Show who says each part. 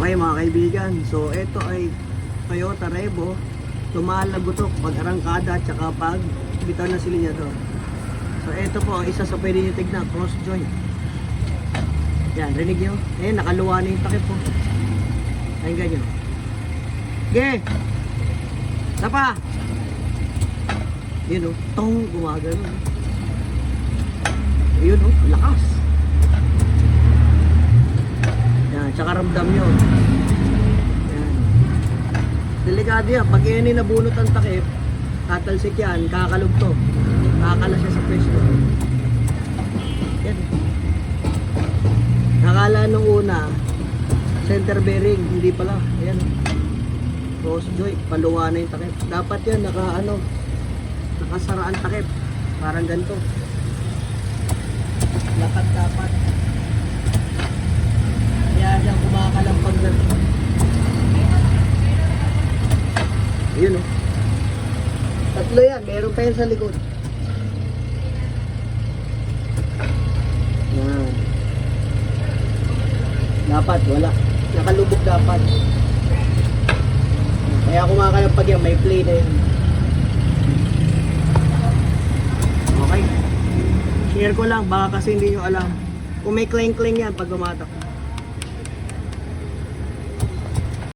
Speaker 1: Okay mga kaibigan, so ito ay Toyota Revo. Lumalagotok pag arangkada at saka pag bitaw ng silinyador. So ito po ang isa sa pwede nyo tignan, cross joint. Yan, rinig nyo? Eh, nakaluwa na yung takip po. Ayun ganyan. Ge! Sapa! Yun o, tong gumagano. Yun o, lakas. Yan, tsaka ramdam nyo. Yan. Delikado yan. Pag yan ay nabunot ang takip, tatalsik yan, kakalugto. Kakala siya sa pwesto. Yan. Nakala nung una, center bearing, hindi pala. Ayan. Cross joint, paluwa na yung takip. Dapat yan, nakasara ang takip. Parang ganito. Lakat dapat. Kaya yan, kumakalampag na. Ayun o. Tatlo yan, meron pa yan sa likod. Yan. Dapat, wala. Nakalubog dapat. Kaya kumakalampag yan, may play na yan. Okay. Share ko lang, baka kasi hindi nyo alam. Kung may clang-clang yan pag gumatak.